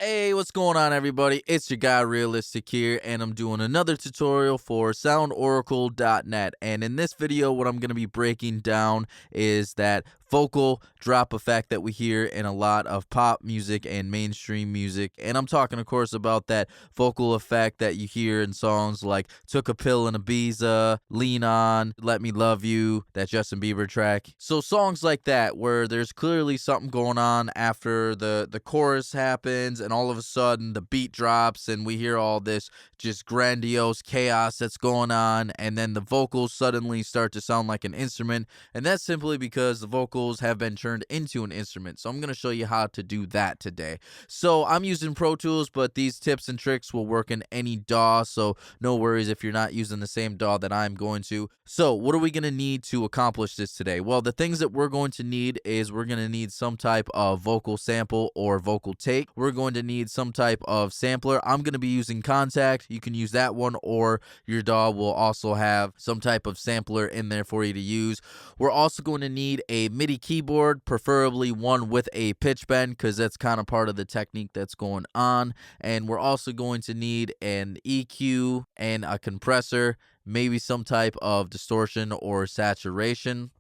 Hey, what's going on, everybody? It's your guy Realistic here, and I'm doing another tutorial for SoundOracle.net. And in this video, what I'm going to be breaking down is that vocal drop effect that we hear in a lot of pop music and mainstream music. And I'm talking, of course, about that vocal effect that you hear in songs like Took a Pill in Ibiza, Lean On, Let Me Love You, that Justin Bieber track. So songs like that where there's clearly something going on after the chorus happens, and all of a sudden the beat drops and we hear all this just grandiose chaos that's going on, and then the vocals suddenly start to sound like an instrument, and that's simply because the vocals have been turned into an instrument. So I'm going to show you how to do that today. So I'm using Pro Tools, but these tips and tricks will work in any DAW, so no worries if you're not using the same DAW that I'm going to. So what are we going to need to accomplish this today? Well, the things that we're going to need is we're going to need some type of vocal sample or vocal take. We're going to need some type of sampler. I'm going to be using Contact. You can use that one, or your DAW will also have some type of sampler in there for you to use. We're also going to need a MIDI keyboard, preferably one with a pitch bend, because that's kind of part of the technique that's going on. And we're also going to need an EQ and a compressor, maybe some type of distortion or saturation.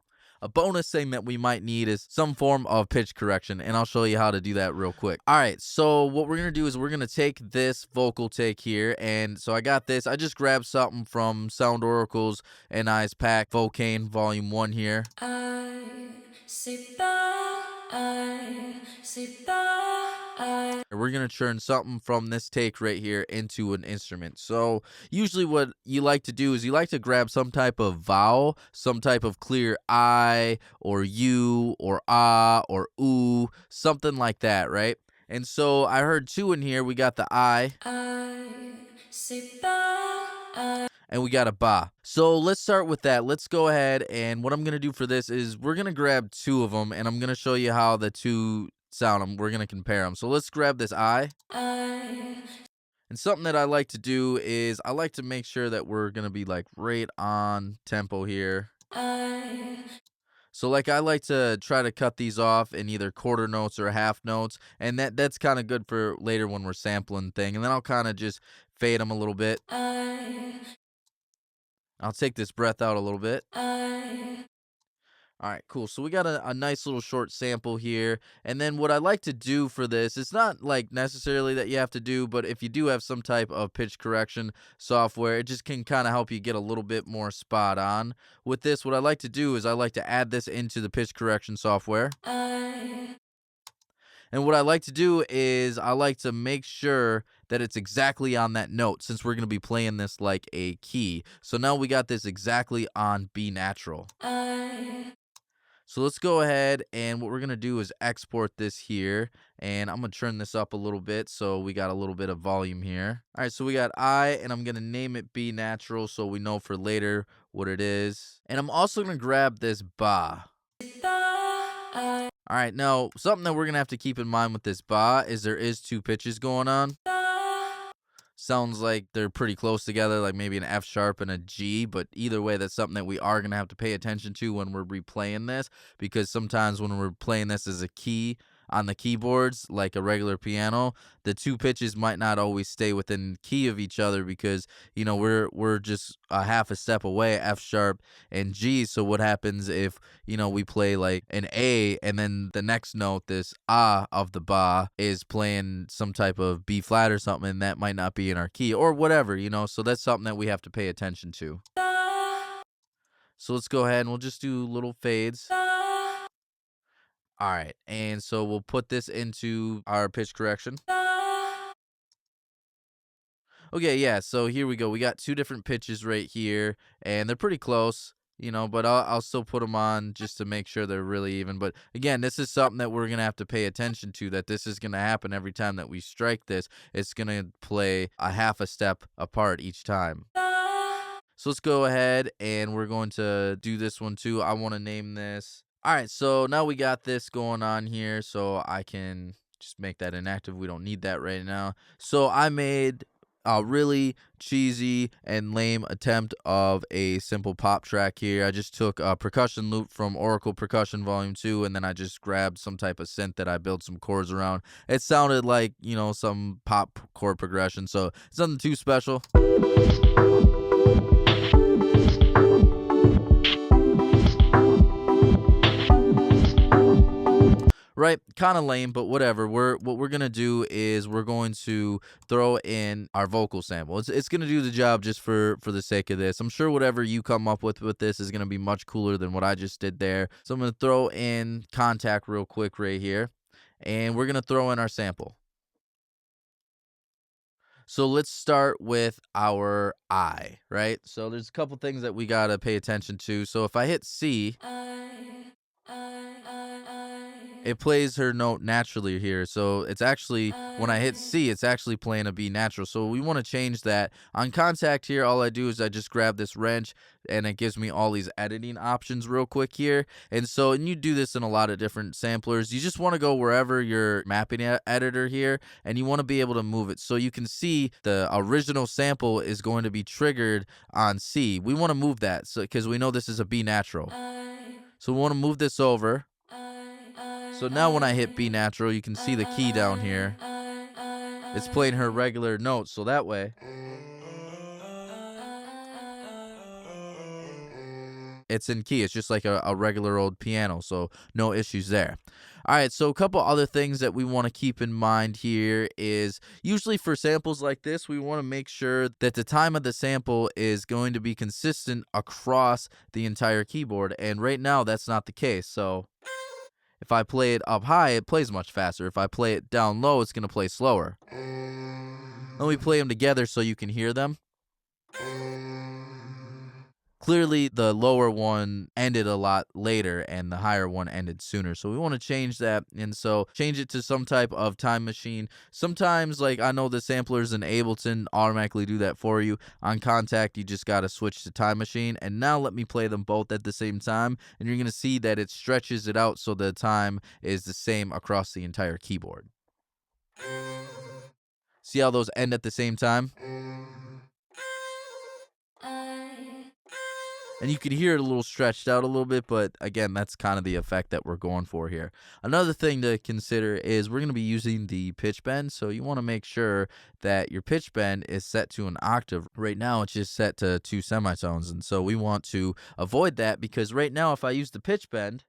A bonus thing that we might need is some form of pitch correction, and I'll show you how to do that real quick. All right, so what we're going to do is we're going to take this vocal take here, and so I got this. I just grabbed something from SoundOracle's NI's Pack Vocane Volume 1 here. We're going to turn something from this take right here into an instrument. So usually what you like to do is you like to grab some type of vowel, some type of clear I or U or ah or ooh, something like that, right? And so I heard two in here. We got the I and we got a ba. So let's start with that. Let's go ahead, and what I'm going to do for this is we're going to grab two of them, and I'm going to show you how the two sound. We're going to compare them. So let's grab this I. And something that I like to do is I like to make sure that we're going to be like right on tempo here. So like I like to try to cut these off in either quarter notes or half notes, and that's kind of good for later when we're sampling thing. And then I'll kind of just fade them a little bit. I'll take this breath out a little bit. All right, cool. So we got a nice little short sample here. And then what I like to do for this, it's not like necessarily that you have to do, but if you do have some type of pitch correction software, it just can kind of help you get a little bit more spot on. With this, what I like to do is I like to add this into the pitch correction software. And what I like to do is I like to make sure that it's exactly on that note, since we're going to be playing this like a key. So now we got this exactly on B natural. So let's go ahead, and what we're going to do is export this here, and I'm going to turn this up a little bit so we got a little bit of volume here. All right, so we got I, and I'm going to name it B natural so we know for later what it is. And I'm also going to grab this ba. All right, now something that we're going to have to keep in mind with this ba is there is two pitches going on. Sounds like they're pretty close together, like maybe an F sharp and a G, but either way, that's something that we are going to have to pay attention to when we're replaying this, because sometimes when we're playing this as a key on the keyboards, like a regular piano, the two pitches might not always stay within key of each other, because, you know, we're just a half a step away, F sharp and G. So what happens if, you know, we play like an A, and then the next note, this ah of the ba, is playing some type of B flat or something, and that might not be in our key or whatever, you know. So that's something that we have to pay attention to. So let's go ahead and we'll just do little fades. All right, and so we'll put this into our pitch correction. Okay, yeah, so here we go. We got two different pitches right here, and they're pretty close, you know, but I'll still put them on just to make sure they're really even. But again, this is something that we're going to have to pay attention to, that this is going to happen every time that we strike this. It's going to play a half a step apart each time. So let's go ahead, and we're going to do this one too. I want to name this. All right, so now we got this going on here, so I can just make that inactive. We don't need that right now. So I made a really cheesy and lame attempt of a simple pop track here. I just took a percussion loop from Oracle Percussion Volume 2, and then I just grabbed some type of synth that I built some chords around. It sounded like, some pop chord progression, so it's nothing too special. Right, kind of lame, but whatever. What we're gonna do is we're going to throw in our vocal sample. It's gonna do the job just for the sake of this. I'm sure whatever you come up with this is gonna be much cooler than what I just did there. So I'm gonna throw in Contact real quick right here, and we're gonna throw in our sample. So let's start with our I, right? So there's a couple things that we gotta pay attention to. So if I hit C, it plays her note naturally here. So it's actually, when I hit C, it's actually playing a B natural. So we want to change that. On Contact here, all I do is I just grab this wrench, and it gives me all these editing options real quick here. And you do this in a lot of different samplers. You just want to go wherever your mapping editor here, and you want to be able to move it. So you can see the original sample is going to be triggered on C. We want to move that because we know this is a B natural. So we want to move this over. So now when I hit B natural, you can see the key down here. It's playing her regular notes, so that way it's in key. It's just like a regular old piano, so no issues there. All right, so a couple other things that we want to keep in mind here is usually for samples like this, we want to make sure that the time of the sample is going to be consistent across the entire keyboard, and right now that's not the case. So if I play it up high, it plays much faster. If I play it down low, it's going to play slower. Let me play them together so you can hear them. Clearly, the lower one ended a lot later and the higher one ended sooner. So we want to change that. And so change it to some type of time machine. Sometimes, like I know the samplers in Ableton automatically do that for you. On Contact, you just got to switch to time machine. And now let me play them both at the same time. And you're going to see that it stretches it out so the time is the same across the entire keyboard. See how those end at the same time? And you can hear it a little stretched out a little bit, but again, that's kind of the effect that we're going for here. Another thing to consider is we're going to be using the pitch bend, so you want to make sure that your pitch bend is set to an octave. Right now, it's just set to 2 semitones, and so we want to avoid that because right now, if I use the pitch bend,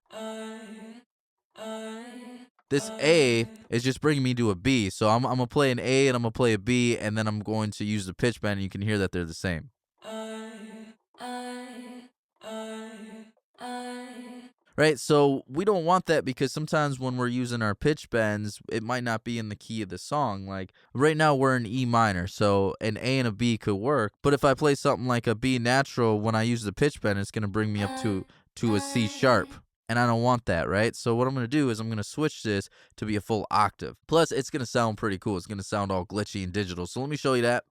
this A is just bringing me to a B. So I'm going to play an A and I'm going to play a B, and then I'm going to use the pitch bend, and you can hear that they're the same. Right, so we don't want that because sometimes when we're using our pitch bends, it might not be in the key of the song. Like right now we're in E minor, so an A and a B could work. But if I play something like a B natural, when I use the pitch bend, it's going to bring me up to a C sharp. And I don't want that, right? So what I'm going to do is I'm going to switch this to be a full octave. Plus, it's going to sound pretty cool. It's going to sound all glitchy and digital. So let me show you that.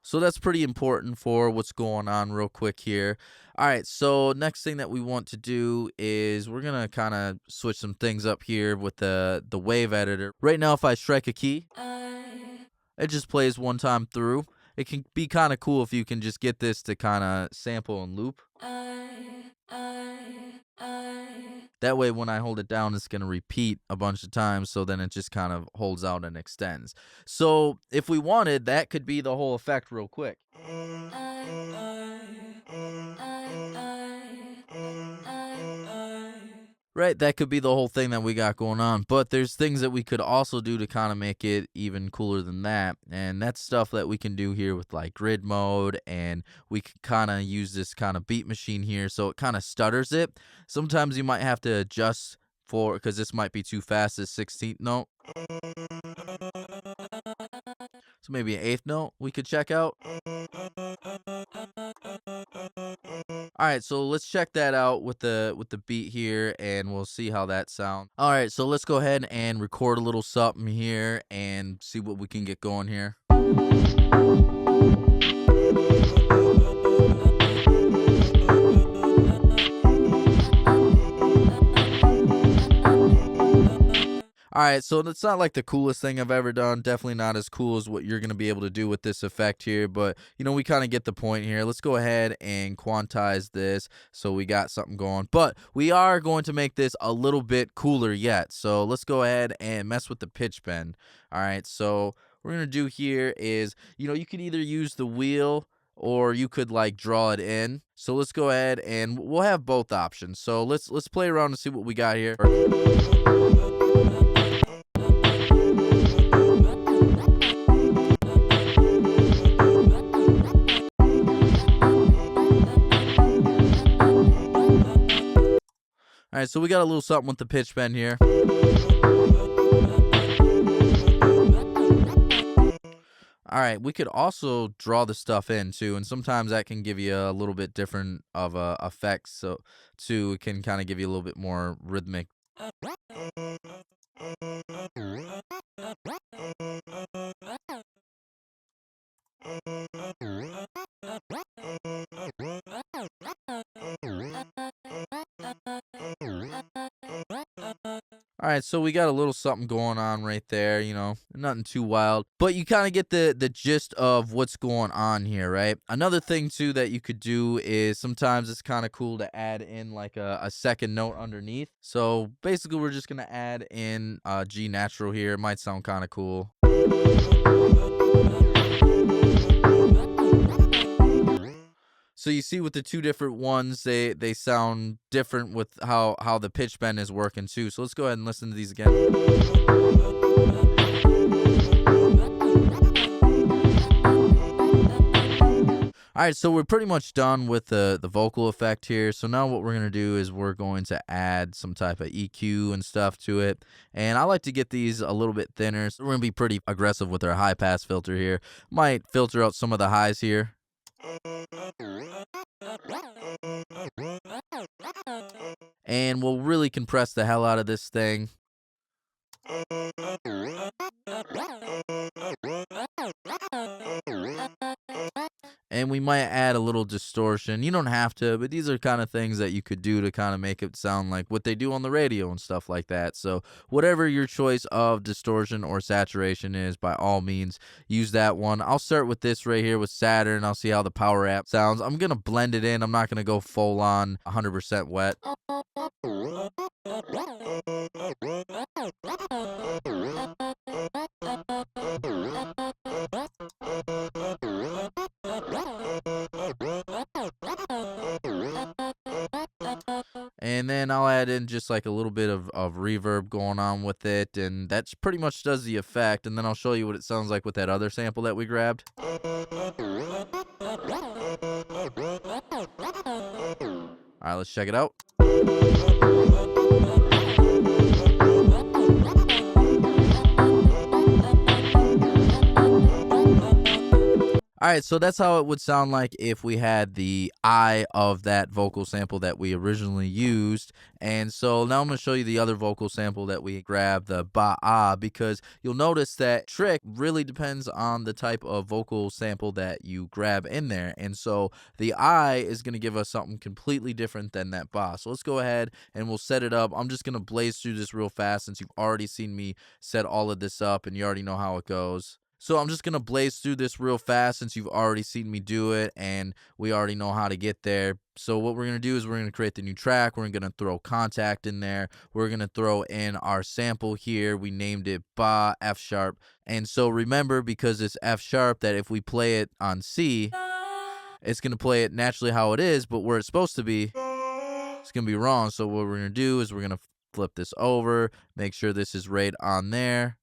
So that's pretty important for what's going on real quick here. All right, so next thing that we want to do is we're going to kind of switch some things up here with the wave editor. Right now, if I strike a key, it just plays one time through. It can be kind of cool if you can just get this to kind of sample and loop. That way, when I hold it down, it's going to repeat a bunch of times, so then it just kind of holds out and extends. So if we wanted, that could be the whole effect real quick. Right, that could be the whole thing that we got going on. But there's things that we could also do to kind of make it even cooler than that. And that's stuff that we can do here with like grid mode. And we could kind of use this kind of beat machine here so it kind of stutters it. Sometimes you might have to adjust because this might be too fast, this 16th note. So maybe an 8th note we could check out. All right, so let's check that out with the beat here, and we'll see how that sounds. All right, so let's go ahead and record a little something here and see what we can get going here. All right, so it's not like the coolest thing I've ever done. Definitely not as cool as what you're going to be able to do with this effect here, but we kind of get the point here. Let's go ahead and quantize this so we got something going. But we are going to make this a little bit cooler yet. So let's go ahead and mess with the pitch bend. All right, so what we're going to do here is, you could either use the wheel or you could like draw it in. So let's go ahead and we'll have both options. So let's play around and see what we got here. All right, so we got a little something with the pitch bend here. All right, we could also draw the stuff in too, and sometimes that can give you a little bit different of a effect. So too, it can kind of give you a little bit more rhythmic. All right, so we got a little something going on right there, nothing too wild, but you kind of get the gist of what's going on here, right? Another thing too that you could do is sometimes it's kind of cool to add in like a second note underneath. So basically we're just going to add in G natural here. It might sound kind of cool. So you see with the two different ones, they sound different with how the pitch bend is working too. So let's go ahead and listen to these again. All right, so we're pretty much done with the vocal effect here. So now what we're going to do is we're going to add some type of EQ and stuff to it. And I like to get these a little bit thinner. So we're going to be pretty aggressive with our high pass filter here. Might filter out some of the highs here. And we'll really compress the hell out of this thing. And we might add a little distortion. You don't have to, but these are kind of things that you could do to kind of make it sound like what they do on the radio and stuff like that. So whatever your choice of distortion or saturation is, by all means, use that one. I'll start with this right here with Saturn. I'll see how the power app sounds. I'm going to blend it in. I'm not going to go full on 100% wet. And then I'll add in just like a little bit of reverb going on with it, and that pretty much does the effect. And then I'll show you what it sounds like with that other sample that we grabbed. All right, let's check it out. All right, so that's how it would sound like if we had the I of that vocal sample that we originally used. And so now I'm going to show you the other vocal sample that we grabbed, the ba-ah, because you'll notice that trick really depends on the type of vocal sample that you grab in there. And so the I is going to give us something completely different than that ba. So let's go ahead and we'll set it up. I'm just going to blaze through this real fast since you've already seen me set all of this up and you already know how it goes. So I'm just going to blaze through this real fast since you've already seen me do it and we already know how to get there. So what we're going to do is we're going to create the new track. We're going to throw contact in there. We're going to throw in our sample here. We named it Ba F sharp. And so remember, because it's F sharp, that if we play it on C, it's going to play it naturally how it is, but where it's supposed to be, it's going to be wrong. So what we're going to do is we're going to flip this over, make sure this is right on there.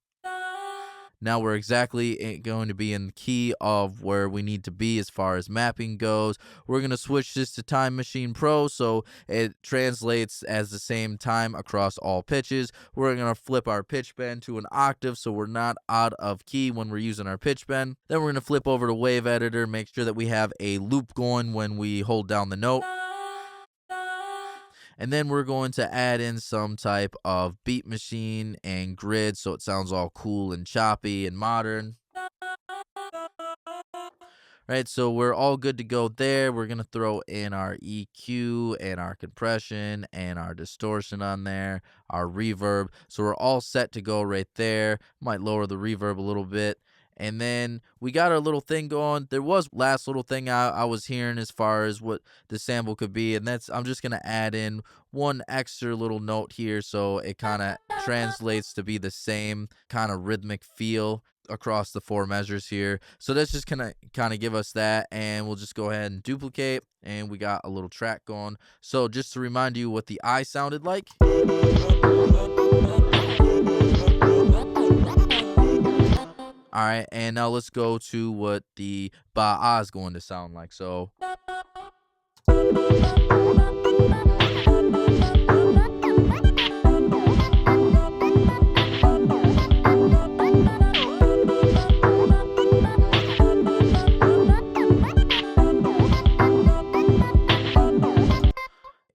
Now we're exactly going to be in the key of where we need to be as far as mapping goes. We're going to switch this to Time Machine Pro so it translates as the same time across all pitches. We're going to flip our pitch bend to an octave so we're not out of key when we're using our pitch bend. Then we're going to flip over to Wave Editor, make sure that we have a loop going when we hold down the note. And then we're going to add in some type of beat machine and grid so it sounds all cool and choppy and modern. right? So we're all good to go there. We're going to throw in our EQ and our compression and our distortion on there, our reverb. So we're all set to go right there. Might lower the reverb a little bit. And then we got our little thing going. There was last little thing I was hearing as far as what the sample could be. And that's, I'm just going to add in one extra little note here so it kind of translates to be the same kind of rhythmic feel across the 4 measures here. So that's just gonna kind of give us that, and we'll just go ahead and duplicate, and we got a little track going. So just to remind you what the I sounded like. All right, and now let's go to what the ba is going to sound like. So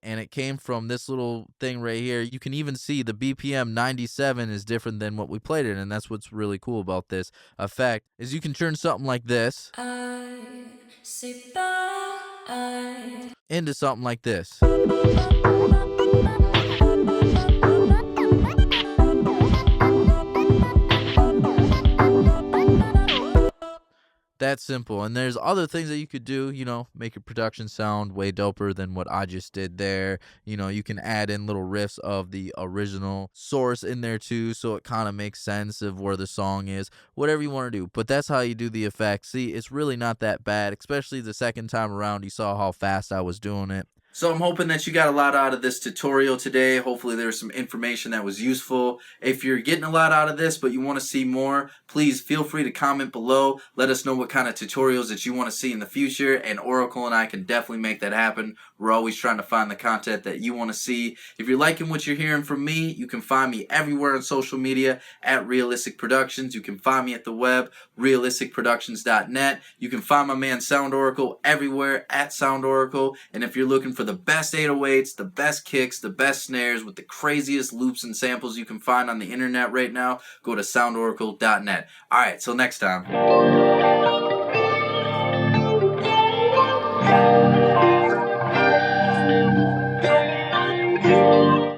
and it came from this little thing right here. You can even see the BPM 97 is different than what we played it, and that's what's really cool about this effect, is you can turn something like this into something like this. That simple. And there's other things that you could do, make your production sound way doper than what I just did there. You can add in little riffs of the original source in there too, so it kind of makes sense of where the song is, whatever you want to do. But that's how you do the effects. See, it's really not that bad, especially the second time around. You saw how fast I was doing it. So I'm hoping that you got a lot out of this tutorial today. Hopefully there was some information that was useful. If you're getting a lot out of this but you want to see more, please feel free to comment below. Let us know what kind of tutorials that you want to see in the future, and Oracle and I can definitely make that happen. We're always trying to find the content that you want to see. If you're liking what you're hearing from me, you can find me everywhere on social media at Realistic Productions. You can find me at the web, realisticproductions.net. You can find my man SoundOracle everywhere at SoundOracle. And if you're looking for the best 808s, the best kicks, the best snares with the craziest loops and samples you can find on the internet right now, go to SoundOracle.net. Alright, till next time.